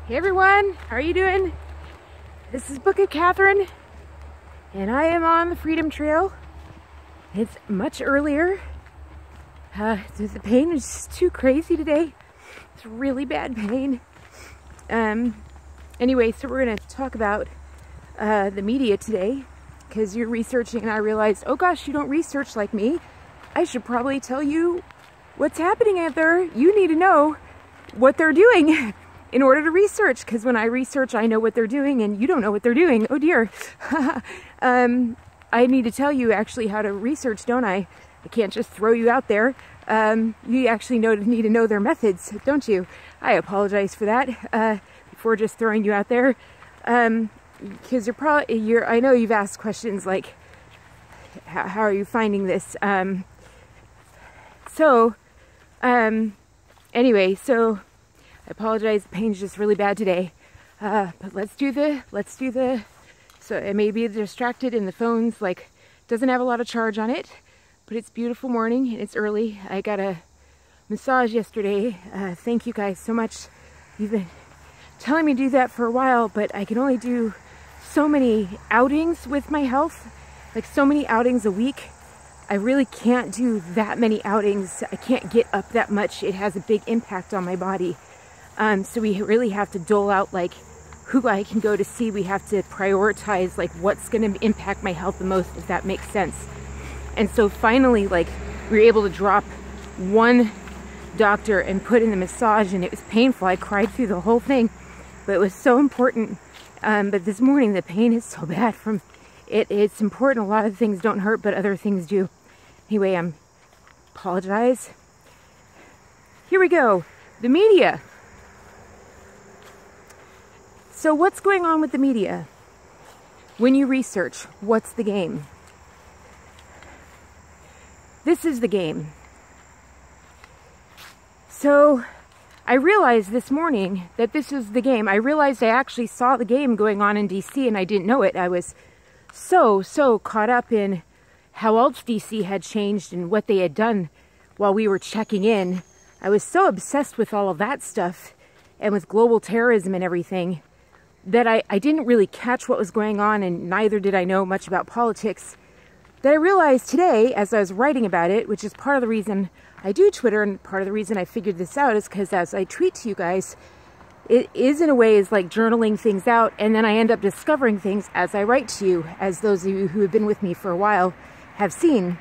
Hey everyone, how are you doing? This is Book of Katherine, and I am on the Freedom Trail. It's much earlier. The pain is just too crazy today. It's really bad pain. Anyway, so we're going to talk about the media today, because you're researching, and I realized, oh gosh, you don't research like me. I should probably tell you what's happening out there. You need to know what they're doing in order to research, because when I research, I know what they're doing, and you don't know what they're doing. Oh dear. I need to tell you actually how to research, don't I? I can't just throw you out there. You actually need to know their methods, don't you? I apologize for that, before just throwing you out there. Because I know you've asked questions like, how are you finding this? Anyway, so I apologize, the pain's just really bad today. But let's do the, so it may be distracted, and the phone's like, doesn't have a lot of charge on it, but it's beautiful morning and it's early. I got a massage yesterday. Thank you guys so much. You've been telling me to do that for a while, but I can only do so many outings with my health, like so many outings a week. I really can't do that many outings. I can't get up that much. It has a big impact on my body. So we really have to dole out like who I can go to see. We have to prioritize like what's going to impact my health the most, if that makes sense. And so finally, like, we were able to drop one doctor and put in the massage, and it was painful. I cried through the whole thing, but it was so important. But this morning the pain is so bad from it. It's important. A lot of things don't hurt, but other things do. Anyway, apologize. Here we go. The media. So what's going on with the media? When you research, what's the game? This is the game. So I realized this morning that this was the game. I realized I actually saw the game going on in DC, and I didn't know it. I was so caught up in how else DC had changed and what they had done while we were checking in. I was so obsessed with all of that stuff and with global terrorism and everything that I didn't really catch what was going on, and neither did I know much about politics. That I realized today, as I was writing about it, which is part of the reason I do Twitter, and part of the reason I figured this out is because as I tweet to you guys, it is in a way is like journaling things out, and then I end up discovering things as I write to you, as those of you who have been with me for a while have seen.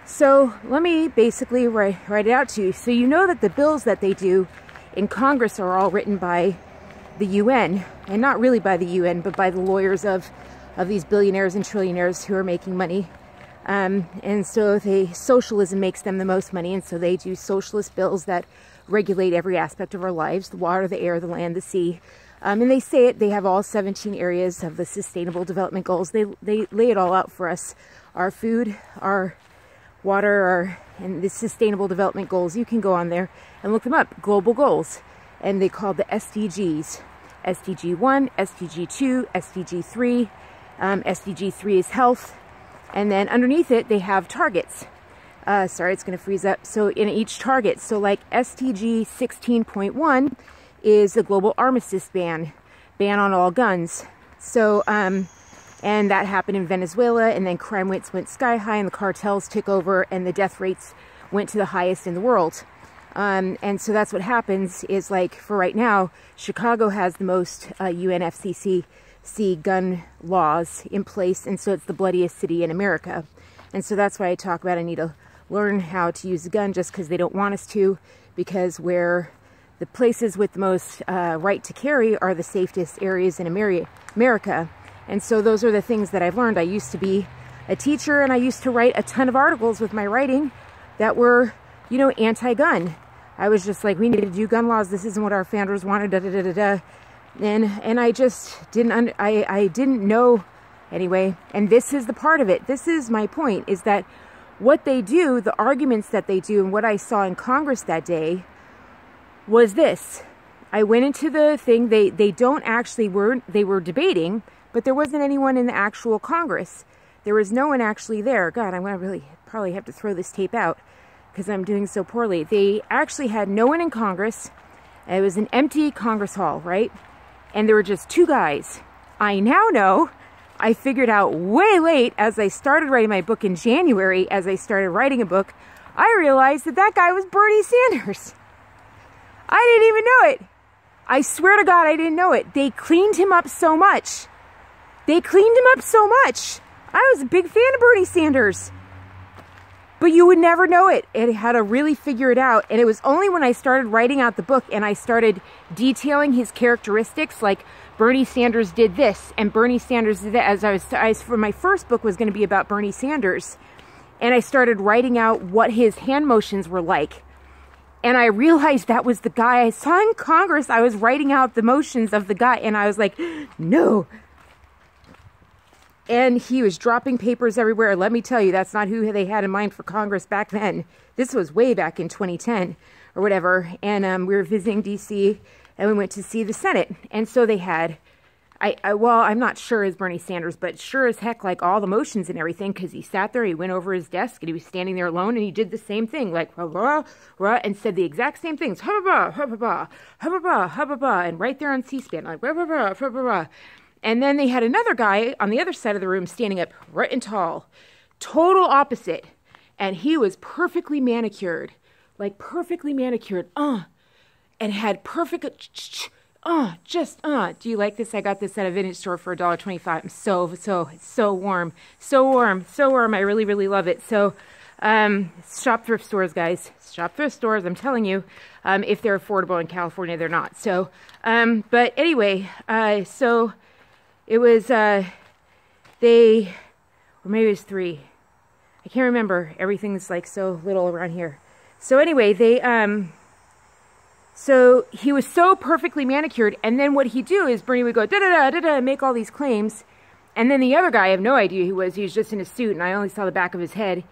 So let me basically write it out to you. So you know that the bills that they do in Congress are all written by the UN, and not really by the UN, but by the lawyers of these billionaires and trillionaires who are making money. And so socialism makes them the most money, and so they do socialist bills that regulate every aspect of our lives: the water, the air, the land, the sea. And they say it, they have all 17 areas of the Sustainable Development Goals. They lay it all out for us. Our food, our water, and the Sustainable Development Goals. You can go on there and look them up. Global goals. And they call the SDGs. SDG 1, SDG 2, SDG 3. SDG 3 is health. And then underneath it, they have targets. Sorry, it's going to freeze up. So in each target, so like SDG 16.1 is the global armistice ban on all guns. So, and that happened in Venezuela, and then crime went sky high, and the cartels took over, and the death rates went to the highest in the world. And so that's what happens is, like, for right now, Chicago has the most UNFCCC gun laws in place, and so it's the bloodiest city in America. And so that's why I talk about I need to learn how to use a gun, just because they don't want us to, because where the places with the most right to carry are the safest areas in America. And so those are the things that I've learned. I used to be a teacher, and I used to write a ton of articles with my writing that were, you know, anti-gun. I was just like, we need to do gun laws. This isn't what our founders wanted, da da da da da. And I just didn't, I didn't know anyway. And this is the part of it. This is my point, is that what they do, the arguments that they do, and what I saw in Congress that day was this. I went into the thing, they don't actually, they were debating, but there wasn't anyone in the actual Congress. There was no one actually there. God, I'm going to really probably have to throw this tape out because I'm doing so poorly. They actually had no one in Congress. It was an empty Congress hall, right? And there were just two guys. I now know, I figured out way late as I started writing my book in January, as I started writing a book, I realized that that guy was Bernie Sanders. I didn't even know it. I swear to God, I didn't know it. They cleaned him up so much. They cleaned him up so much. I was a big fan of Bernie Sanders. But you would never know it. It had to really figure it out. And it was only when I started writing out the book and I started detailing his characteristics, like Bernie Sanders did this and Bernie Sanders did that. For my first book was going to be about Bernie Sanders. And I started writing out what his hand motions were like. And I realized that was the guy I saw in Congress. I was writing out the motions of the guy. And I was like, no. And he was dropping papers everywhere. Let me tell you, that's not who they had in mind for Congress back then. This was way back in 2010 or whatever. And we were visiting D.C. and we went to see the Senate. And so they had, well, I'm not sure as Bernie Sanders, but sure as heck, like all the motions and everything, because he sat there, he went over his desk, and he was standing there alone, and he did the same thing, like, rah, rah, and said the exact same things, hubba, hubba, hubba, hubba, and right there on C-SPAN, like, rah, rah, rah, rah, rah. And then they had another guy on the other side of the room standing up right and tall, total opposite. And he was perfectly manicured, like perfectly manicured, and had perfect, do you like this? I got this at a vintage store for $1.25. So warm, so warm, so warm. I really, really love it. So, shop thrift stores, guys. Shop thrift stores, I'm telling you. If they're affordable in California, they're not. So, but anyway, so it was, or maybe it was 3. I can't remember. Everything's like so little around here. So anyway, so he was so perfectly manicured, and then what he'd do is Bernie would go da-da-da-da-da, make all these claims, and then the other guy, I have no idea who he was just in a suit, and I only saw the back of his head.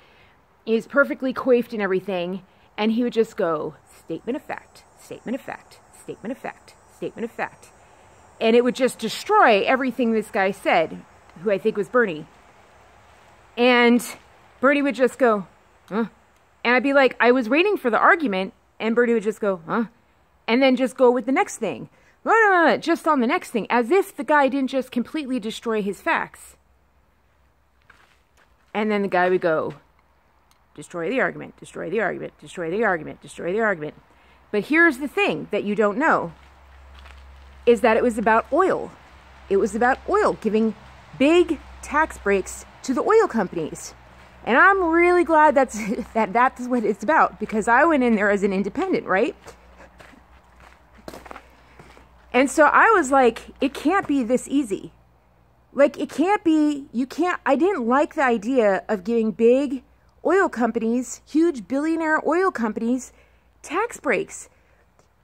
He's perfectly coiffed and everything, and he would just go, statement of fact, statement of fact, statement of fact, statement of fact. And it would just destroy everything this guy said, who I think was Bernie. And Bernie would just go, huh? And I'd be like, I was waiting for the argument, and Bernie would just go, huh? And then just go with the next thing. No, just on the next thing. As if the guy didn't just completely destroy his facts. And then the guy would go, destroy the argument, destroy the argument, destroy the argument, destroy the argument. But here's the thing that you don't know, is that it was about oil. It was about oil, giving big tax breaks to the oil companies. And I'm really glad that's what it's about, because I went in there as an independent, right? And so I was like, it can't be this easy. Like, it can't be, I didn't like the idea of giving big oil companies, huge billionaire oil companies, tax breaks.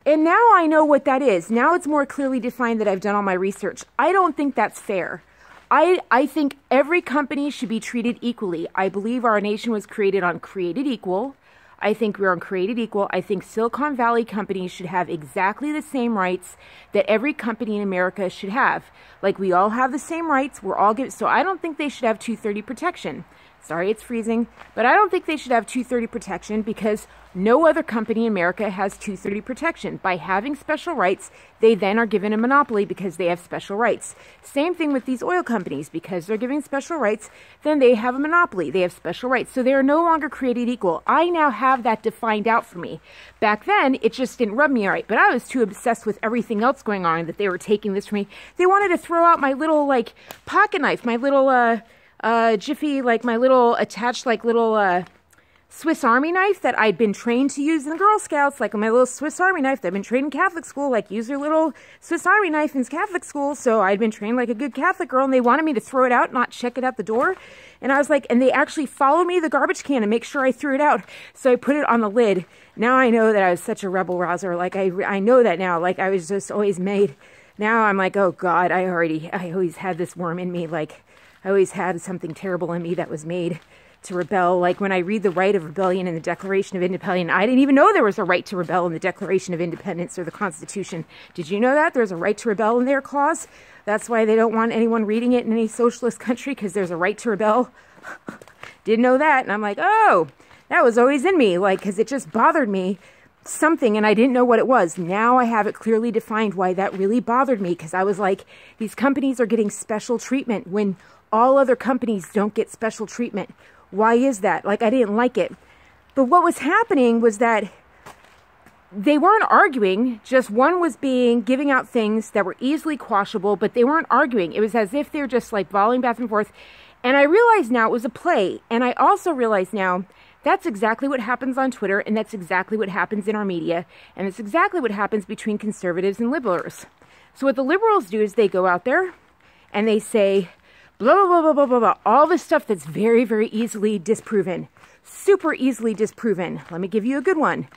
And now I know what that is. Now it's more clearly defined that I've done all my research. I don't think that's fair. I think every company should be treated equally. I believe our nation was created on created equal. I think we're on created equal. I think Silicon Valley companies should have exactly the same rights that every company in America should have. Like, we all have the same rights. We're all given. So I don't think they should have 230 protection. Sorry, it's freezing. But I don't think they should have 230 protection, because no other company in America has 230 protection. By having special rights, they then are given a monopoly because they have special rights. Same thing with these oil companies. Because they're giving special rights, then they have a monopoly. They have special rights. So they are no longer created equal. I now have that defined out for me. Back then, it just didn't rub me right. But I was too obsessed with everything else going on that they were taking this from me. They wanted to throw out my little, like, pocket knife, my little, Jiffy, like my little attached, like little, Swiss Army knife that I'd been trained to use in Girl Scouts, like my little Swiss Army knife that I'd been trained in Catholic school, like use your little Swiss Army knife in Catholic school. So I'd been trained like a good Catholic girl, and they wanted me to throw it out, not check it out the door. And I was like, and they actually followed me to the garbage can to make sure I threw it out. So I put it on the lid. Now I know that I was such a rebel rouser. Like I know that now, like I was just always made. Now I'm like, oh God, I always had this worm in me. Like I always had something terrible in me that was made to rebel. Like when I read the right of rebellion in the Declaration of Independence, I didn't even know there was a right to rebel in the Declaration of Independence or the Constitution. Did you know that? There's a right to rebel in their clause. That's why they don't want anyone reading it in any socialist country, because there's a right to rebel. Didn't know that. And I'm like, oh, that was always in me, like, because it just bothered me something and I didn't know what it was. Now I have it clearly defined why that really bothered me, because I was like, these companies are getting special treatment when all other companies don't get special treatment. Why is that? Like, I didn't like it. But what was happening was that they weren't arguing, just one was giving out things that were easily quashable, but they weren't arguing. It was as if they were just like volleying back and forth. And I realized now it was a play. And I also realize now that's exactly what happens on Twitter, and that's exactly what happens in our media, and it's exactly what happens between conservatives and liberals. So what the liberals do is they go out there and they say, blah, blah, blah, blah, blah, blah, blah, all this stuff that's very, very easily disproven, super easily disproven. Let me give you a good one.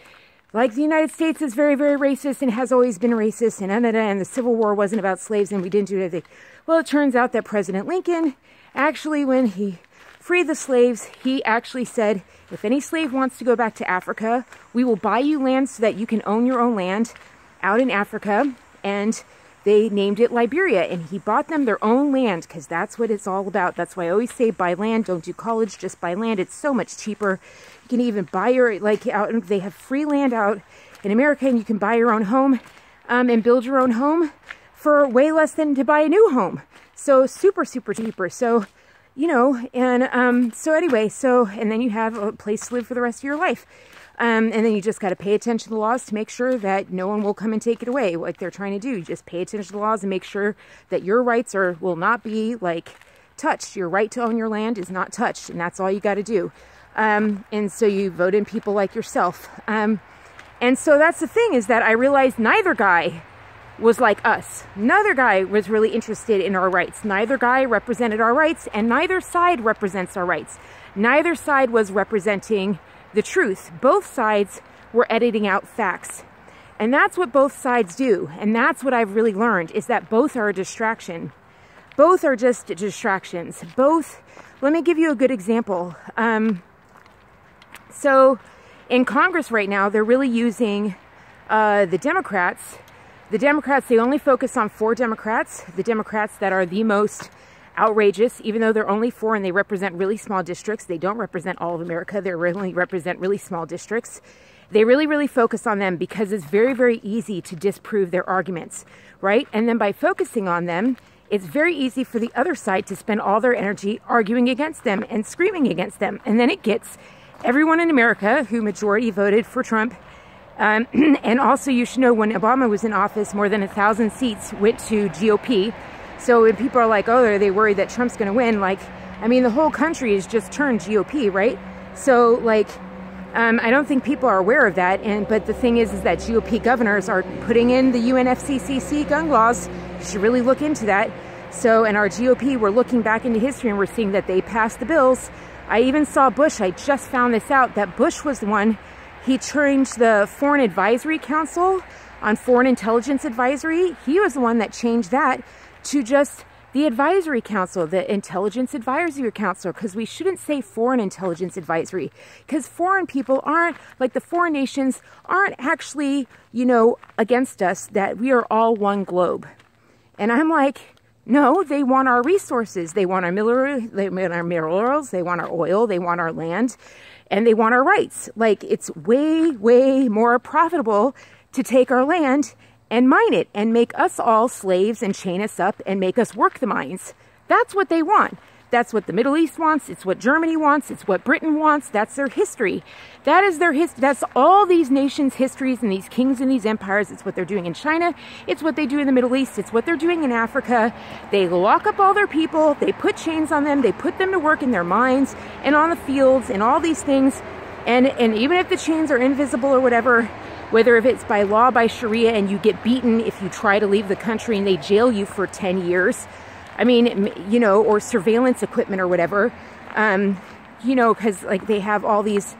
Like, the United States is very, very racist and has always been racist, and the Civil War wasn't about slaves and we didn't do anything. Well, it turns out that President Lincoln, actually, when he freed the slaves, he actually said, if any slave wants to go back to Africa, we will buy you land so that you can own your own land out in Africa. And they named it Liberia, and he bought them their own land, because that's what it's all about. That's why I always say buy land, don't do college, just buy land. It's so much cheaper. You can even buy your, like, out, they have free land out in America, and you can buy your own home and build your own home for way less than to buy a new home. So super, super cheaper. So, you know, and so anyway, and then you have a place to live for the rest of your life. And then you just got to pay attention to the laws to make sure that no one will come and take it away, like they're trying to do. You just pay attention to the laws and make sure that your rights will not be, like, touched. Your right to own your land is not touched, and that's all you got to do. And so you vote in people like yourself. And so that's the thing, is that I realized neither guy was like us. Neither guy was really interested in our rights. Neither guy represented our rights, and neither side represents our rights. Neither side was representing the truth. Both sides were editing out facts. And that's what both sides do. And that's what I've really learned, is that both are a distraction. Both are just distractions. Both, let me give you a good example. So in Congress right now, they're really using the Democrats. The Democrats, they only focus on 4 Democrats, the Democrats that are the most outrageous, even though they're only 4 and they represent really small districts. They don't represent all of America. They really represent really small districts. They really, really focus on them because it's very, very easy to disprove their arguments, right? And then by focusing on them, it's very easy for the other side to spend all their energy arguing against them and screaming against them. And then it gets everyone in America who majority voted for Trump. And also, you should know, when Obama was in office, more than 1,000 seats went to GOP. So when people are like, oh, are they worried that Trump's going to win? Like, I mean, the whole country has just turned GOP, right? So, like, I don't think people are aware of that. But the thing is that GOP governors are putting in the UNFCCC gun laws. You should really look into that. So, and our GOP, we're looking back into history and we're seeing that they passed the bills. I even saw Bush. I just found this out, that Bush was the one. He changed the Foreign Advisory Council on Foreign Intelligence Advisory. He was the one that changed that to just the Advisory Council, the Intelligence Advisory Council, because we shouldn't say Foreign Intelligence Advisory, because foreign people aren't, like, the foreign nations aren't actually, you know, against us, that we are all one globe. And I'm like, no, they want our resources. They want our minerals, they want our oil, they want our land, and they want our rights. Like, it's way, way more profitable to take our land and mine it and make us all slaves and chain us up and make us work the mines. That's what they want. That's what the Middle East wants. It's what Germany wants. It's what Britain wants. That's their history. That is their history. That's all these nations' histories and these kings and these empires. It's what they're doing in China. It's what they do in the Middle East. It's what they're doing in Africa. They lock up all their people. They put chains on them. They put them to work in their mines and on the fields and all these things. And even if the chains are invisible or whatever, whether if it's by law, by Sharia, and you get beaten if you try to leave the country and they jail you for 10 years, I mean, you know, or surveillance equipment or whatever, you know, because, like, they have all these,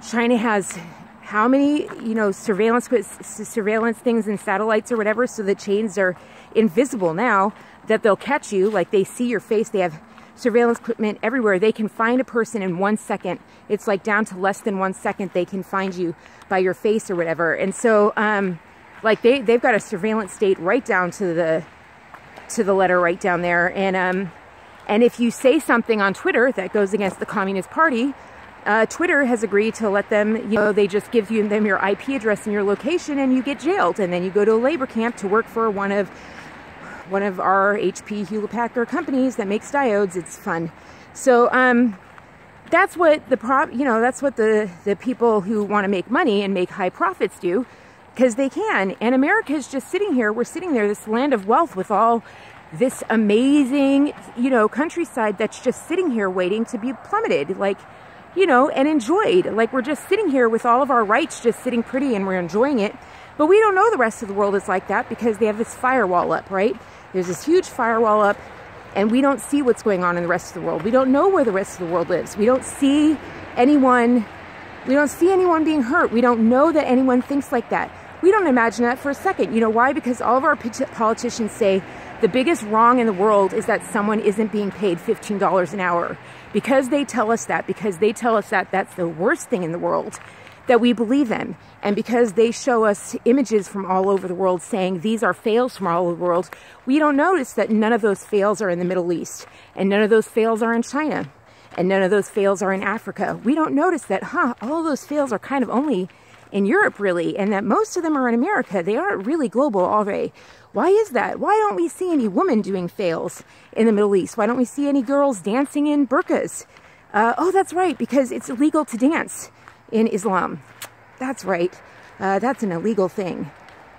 China has how many, you know, surveillance things and satellites or whatever, so the chains are invisible now, that they'll catch you, like, they see your face, they have surveillance equipment everywhere. They can find a person in 1 second. It's like down to less than 1 second they can find you by your face or whatever. And so, like, they've got a surveillance state right down to the letter right down there. And if you say something on Twitter that goes against the Communist Party, Twitter has agreed to let them, you know, they just give them your IP address and your location and you get jailed. And then you go to a labor camp to work for one of our HP Hewlett-Packard companies that makes diodes. It's fun. So that's what that's what the people who want to make money and make high profits do, because they can. And America is just sitting here. We're sitting there, this land of wealth with all this amazing, you know, countryside that's just sitting here waiting to be plummeted, like, you know, and enjoyed. Like, we're just sitting here with all of our rights just sitting pretty and we're enjoying it. But we don't know the rest of the world is like that because they have this firewall up, right? There's this huge firewall up and we don't see what's going on in the rest of the world. We don't know where the rest of the world lives. We don't see anyone being hurt. We don't know that anyone thinks like that. We don't imagine that for a second. You know why? Because all of our politicians say the biggest wrong in the world is that someone isn't being paid $15 an hour. Because they tell us that, that's the worst thing in the world, that we believe them. And because they show us images from all over the world saying these are fails from all over the world, we don't notice that none of those fails are in the Middle East, and none of those fails are in China, and none of those fails are in Africa. We don't notice that, all of those fails are kind of only in Europe, really, and that most of them are in America. They aren't really global already. Why is that? Why don't we see any women doing fails in the Middle East? Why don't we see any girls dancing in burqas? Oh, that's right, because it's illegal to dance in Islam. That's right. That's an illegal thing.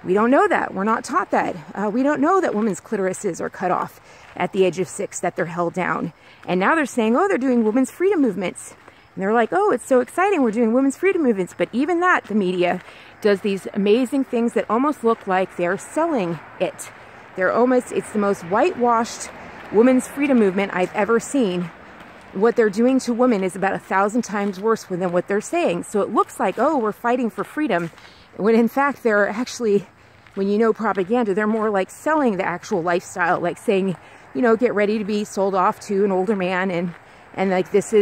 We don't know that. We're not taught that. We don't know that women's clitorises are cut off at the age of 6, that they're held down. And now they're saying, oh, they're doing women's freedom movements. And they're like, oh, it's so exciting, we're doing women's freedom movements. But even that, the media does these amazing things that almost look like they're selling it. It's the most whitewashed women's freedom movement I've ever seen. What they're doing to women is about 1,000 times worse than what they're saying. So it looks like, oh, we're fighting for freedom, when in fact they're actually, when you know propaganda, they're more like selling the actual lifestyle, like saying, you know, get ready to be sold off to an older man, and like this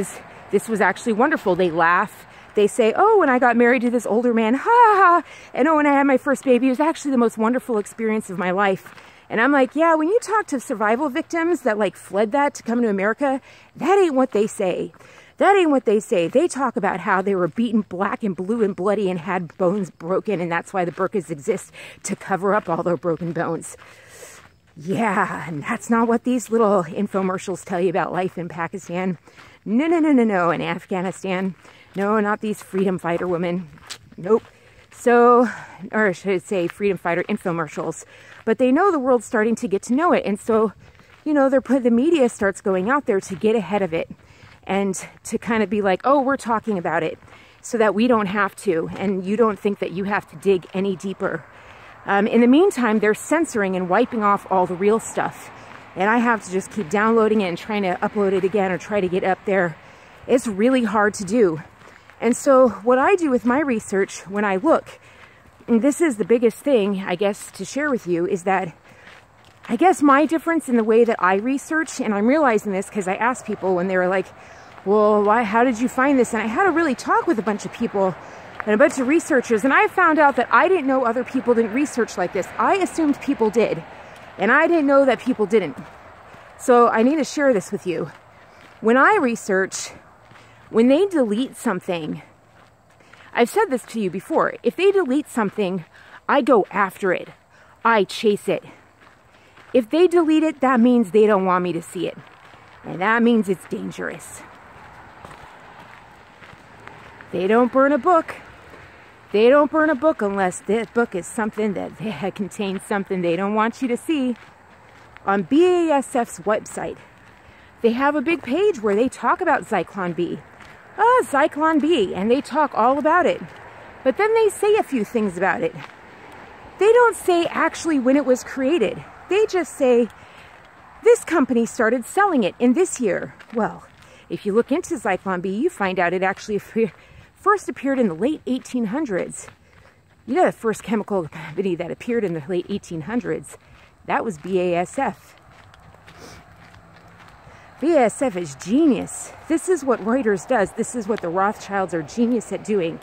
was actually wonderful. They laugh. They say, oh, when I got married to this older man, ha ha, and oh, when I had my first baby, it was actually the most wonderful experience of my life. And I'm like, yeah, when you talk to survival victims that like fled that to come to America, that ain't what they say. That ain't what they say. They talk about how they were beaten black and blue and bloody and had bones broken, and that's why the burqas exist, to cover up all their broken bones. Yeah, and that's not what these little infomercials tell you about life in Pakistan. No, no, no, no, no. In Afghanistan. No, not these freedom fighter women. Nope. So, or I should say freedom fighter infomercials. But they know the world's starting to get to know it. And so, you know, the media starts going out there to get ahead of it. And to kind of be like, oh, we're talking about it. So that we don't have to. And you don't think that you have to dig any deeper. In the meantime, they're censoring and wiping off all the real stuff. And I have to just keep downloading it and trying to upload it again or try to get up there. It's really hard to do. And so what I do with my research when I look, and this is the biggest thing, I guess, to share with you, is that I guess my difference in the way that I research, and I'm realizing this because I asked people when they were like, well, how did you find this? And I had to really talk with a bunch of people and a bunch of researchers, and I found out that I didn't know other people didn't research like this. I assumed people did, and I didn't know that people didn't. So I need to share this with you. When I research, when they delete something, I've said this to you before, if they delete something, I go after it. I chase it. If they delete it, that means they don't want me to see it. And that means it's dangerous. They don't burn a book. They don't burn a book unless that book is something that contains something they don't want you to see. On BASF's website, they have a big page where they talk about Zyklon B. Zyklon B, and they talk all about it. But then they say a few things about it. They don't say actually when it was created. They just say, this company started selling it in this year. Well, if you look into Zyklon B, you find out it actually first appeared in the late 1800s. You know, the first chemical company that appeared in the late 1800s, that was BASF. BASF is genius. This is what Reuters does. This is what the Rothschilds are genius at doing.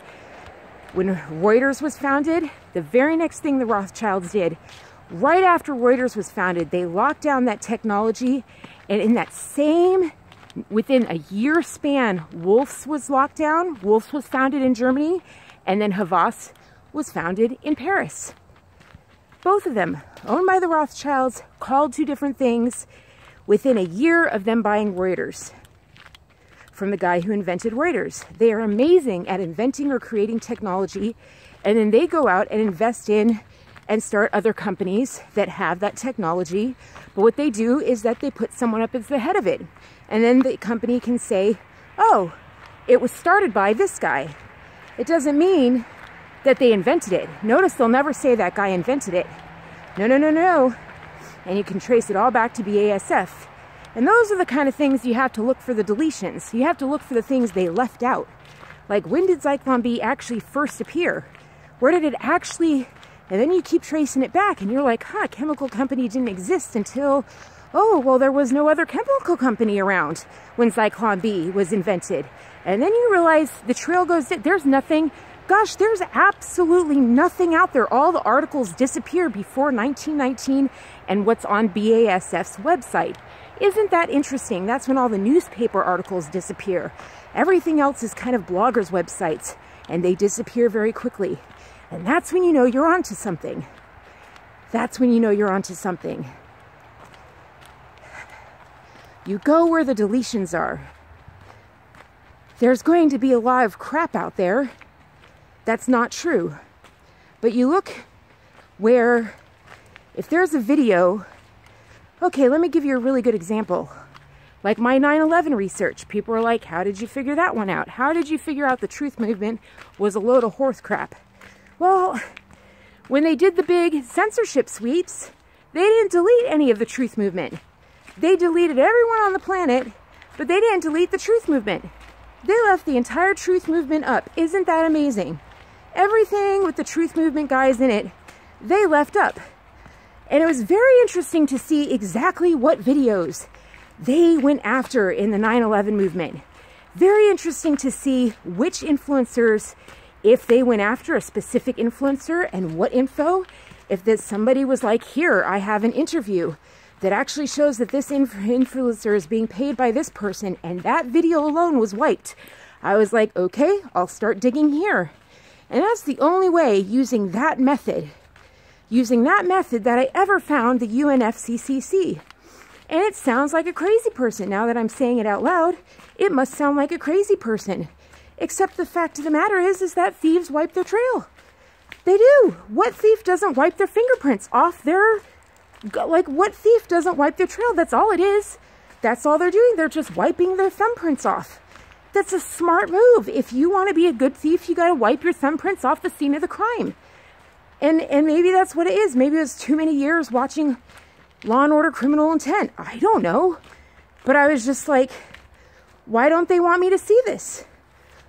When Reuters was founded, the very next thing the Rothschilds did, right after Reuters was founded, they locked down that technology, and in that same Within a year span, Wolf's was locked down. Wolf's was founded in Germany, and then Havas was founded in Paris. Both of them owned by the Rothschilds, called two different things, within a year of them buying Reuters from the guy who invented Reuters. They are amazing at inventing or creating technology, and then they go out and invest in and start other companies that have that technology. But what they do is that they put someone up as the head of it. And then the company can say, oh, it was started by this guy. It doesn't mean that they invented it. Notice they'll never say that guy invented it. No, no, no, no. And you can trace it all back to BASF. And those are the kind of things you have to look for the deletions. You have to look for the things they left out. Like, when did Zyklon B actually first appear? Where did it actually... And then you keep tracing it back, and you're like, huh, chemical company didn't exist until, oh, well, there was no other chemical company around when Zyklon B was invented. And then you realize the trail goes, there's nothing, gosh, there's absolutely nothing out there. All the articles disappear before 1919 and what's on BASF's website. Isn't that interesting? That's when all the newspaper articles disappear. Everything else is kind of bloggers' websites, and they disappear very quickly. And that's when you know you're onto something. That's when you know you're onto something. You go where the deletions are. There's going to be a lot of crap out there that's not true. But you look where, if there's a video, okay, let me give you a really good example. Like my 9/11 research. People are like, how did you figure that one out? How did you figure out the truth movement was a load of horse crap? Well, when they did the big censorship sweeps, they didn't delete any of the truth movement. They deleted everyone on the planet, but they didn't delete the truth movement. They left the entire truth movement up. Isn't that amazing? Everything with the truth movement guys in it, they left up. And it was very interesting to see exactly what videos they went after in the 9/11 movement. Very interesting to see which influencers, if they went after a specific influencer and what info, if that somebody was like, here, I have an interview that actually shows that this influencer is being paid by this person, and that video alone was wiped. I was like, okay, I'll start digging here. And that's the only way, using that method that I ever found the UNFCCC. And it sounds like a crazy person. Now that I'm saying it out loud, it must sound like a crazy person. Except the fact of the matter is that thieves wipe their trail. They do. What thief doesn't wipe their fingerprints off their... Like, what thief doesn't wipe their trail? That's all it is. That's all they're doing. They're just wiping their thumbprints off. That's a smart move. If you want to be a good thief, you got to wipe your thumbprints off the scene of the crime. And maybe that's what it is. Maybe it was too many years watching Law and Order Criminal Intent. I don't know. But I was just like, why don't they want me to see this?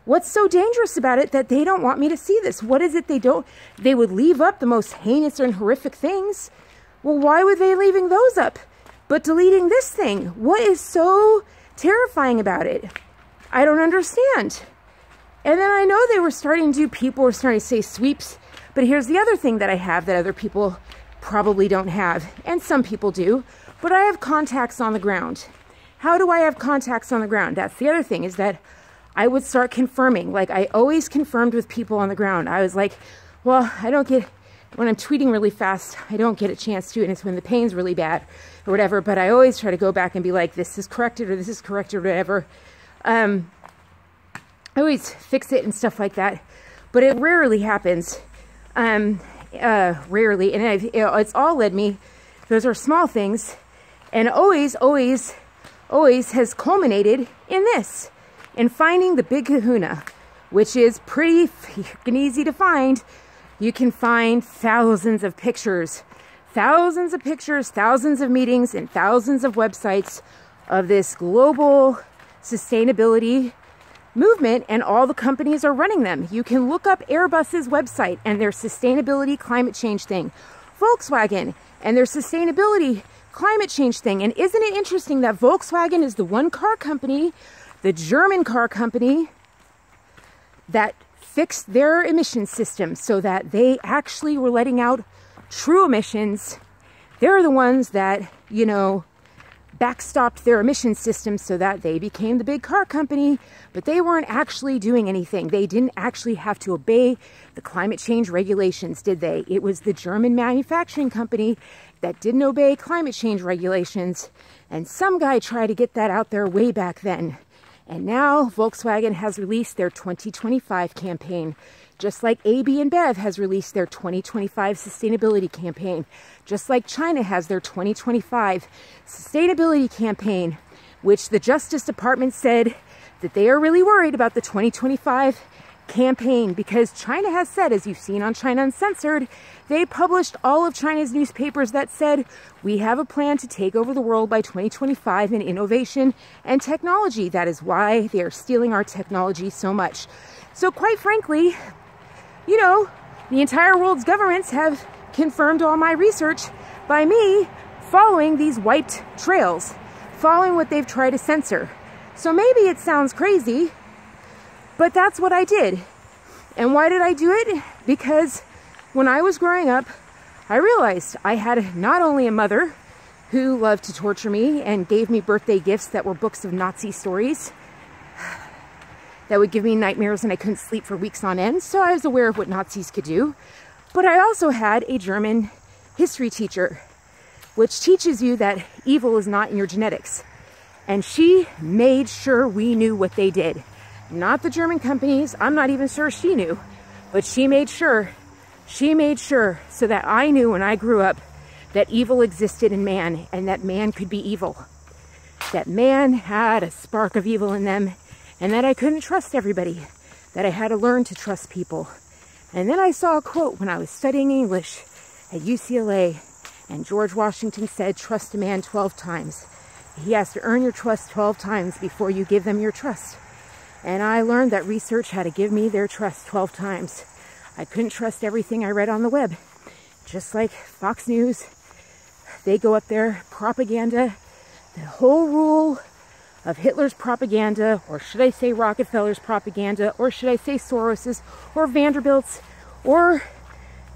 What's so dangerous about it that they don't want me to see this? What is it they don't? They would leave up the most heinous and horrific things. Well, why were they leaving those up? But deleting this thing? What is so terrifying about it? I don't understand. And then I know they were starting to do, people were starting to say sweeps. But here's the other thing that I have that other people probably don't have. And some people do. But I have contacts on the ground. How do I have contacts on the ground? That's the other thing, is that I would start confirming. Like, I always confirmed with people on the ground. I was like, well, I don't get, when I'm tweeting really fast, I don't get a chance to, and it's when the pain's really bad or whatever, but I always try to go back and be like, this is corrected or this is corrected or whatever. I always fix it and stuff like that, but it rarely happens. Rarely, and it's all led me, those are small things, and always has culminated in this. And finding the big kahuna, which is pretty freaking easy to find. You can find thousands of pictures, thousands of meetings, and thousands of websites of this global sustainability movement, and all the companies are running them. You can look up Airbus's website and their sustainability climate change thing, Volkswagen and their sustainability climate change thing. And isn't it interesting that Volkswagen is the one car company, the German car company, that fixed their emission system so that they actually were letting out true emissions. They're the ones that, you know, backstopped their emission system so that they became the big car company, but they weren't actually doing anything. They didn't actually have to obey the climate change regulations, did they? It was the German manufacturing company that didn't obey climate change regulations, and some guy tried to get that out there way back then. And now Volkswagen has released their 2025 campaign, just like AB and Bev has released their 2025 sustainability campaign, just like China has their 2025 sustainability campaign, which the Justice Department said that they are really worried about the 2025 campaign because China has said, as you've seen on China Uncensored, they published all of China's newspapers that said, we have a plan to take over the world by 2025 in innovation and technology. That is why they are stealing our technology so much. So quite frankly, you know, the entire world's governments have confirmed all my research by me following these wiped trails, following what they've tried to censor. So maybe it sounds crazy, but that's what I did. And why did I do it? Because when I was growing up, I realized I had not only a mother who loved to torture me and gave me birthday gifts that were books of Nazi stories that would give me nightmares and I couldn't sleep for weeks on end, so I was aware of what Nazis could do. But I also had a German history teacher, which teaches you that evil is not in your genetics. And she made sure we knew what they did. Not the German companies, I'm not even sure she knew, but she made sure so that I knew when I grew up that evil existed in man and that man could be evil. That man had a spark of evil in them and that I couldn't trust everybody, that I had to learn to trust people. And then I saw a quote when I was studying English at UCLA, and George Washington said, trust a man 12 times. He has to earn your trust 12 times before you give them your trust. And I learned that research had to give me their trust 12 times. I couldn't trust everything I read on the web. Just like Fox News, they go up there, propaganda, the whole rule of Hitler's propaganda, or should I say Rockefeller's propaganda, or should I say Soros's, or Vanderbilt's, or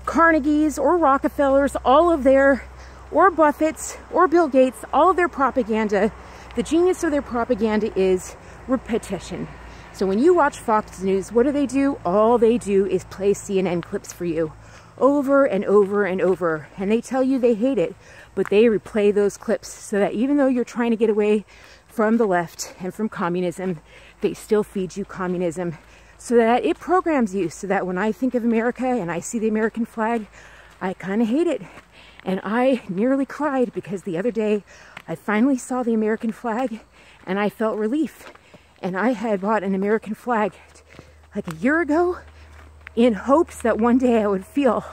Carnegie's, or Rockefeller's, all of their, or Buffett's, or Bill Gates, all of their propaganda, the genius of their propaganda is repetition. So when you watch Fox News, what do? All they do is play CNN clips for you over and over and over. And they tell you they hate it, but they replay those clips so that even though you're trying to get away from the left and from communism, they still feed you communism so that it programs you, so that when I think of America and I see the American flag, I kind of hate it. And I nearly cried because the other day I finally saw the American flag and I felt relief. And I had bought an American flag like a year ago in hopes that one day I would feel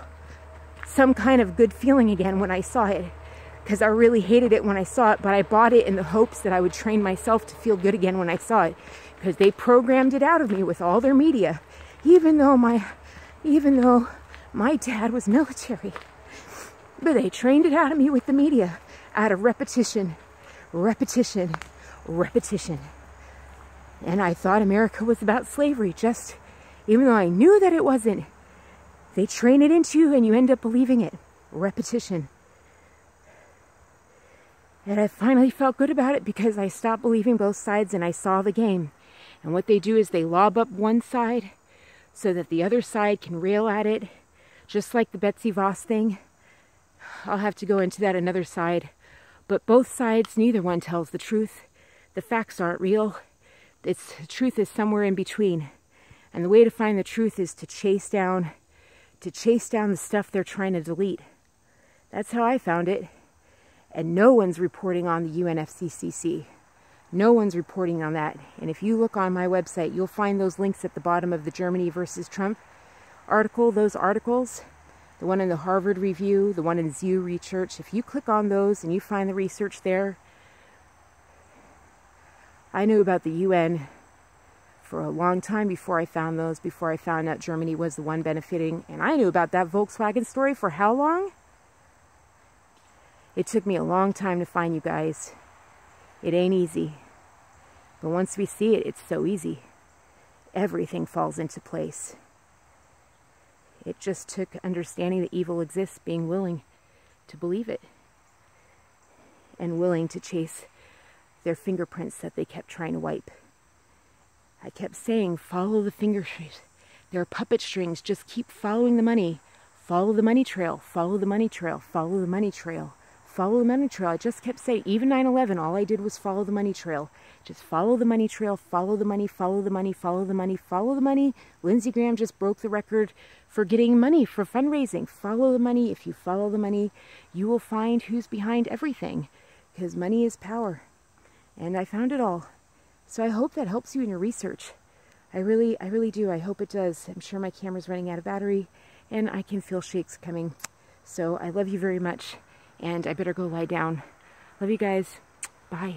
some kind of good feeling again when I saw it, because I really hated it when I saw it, but I bought it in the hopes that I would train myself to feel good again when I saw it, because they programmed it out of me with all their media, even though my dad was military. But they trained it out of me with the media, out of repetition, repetition, repetition. And I thought America was about slavery, just even though I knew that it wasn't. They train it into you and you end up believing it. Repetition. And I finally felt good about it because I stopped believing both sides and I saw the game. And what they do is they lob up one side so that the other side can rail at it, just like the Betsy Voss thing. I'll have to go into that another side. But both sides, neither one tells the truth. The facts aren't real. The truth is somewhere in between. And the way to find the truth is to chase down the stuff they're trying to delete. That's how I found it. And no one's reporting on the UNFCCC. No one's reporting on that. And if you look on my website, you'll find those links at the bottom of the Germany versus Trump article, those articles, the one in the Harvard Review, the one in Zew Research. If you click on those and you find the research there, I knew about the UN for a long time before I found those, before I found out Germany was the one benefiting. And I knew about that Volkswagen story for how long? It took me a long time to find you guys. It ain't easy. But once we see it, it's so easy. Everything falls into place. It just took understanding that evil exists, being willing to believe it, and willing to chase their fingerprints that they kept trying to wipe. I kept saying, follow the fingerprints. There are puppet strings. Just keep following the money. Follow the money trail. Follow the money trail. Follow the money trail. Follow the money trail. I just kept saying, even 9/11, all I did was follow the money trail. Just follow the money trail. Follow the money. Follow the money. Follow the money. Follow the money. Lindsey Graham just broke the record for getting money for fundraising. Follow the money. If you follow the money, you will find who's behind everything, because money is power. And I found it all. So I hope that helps you in your research. I really do. I hope it does. I'm sure my camera's running out of battery, and I can feel shakes coming. So I love you very much, and I better go lie down. Love you guys. Bye.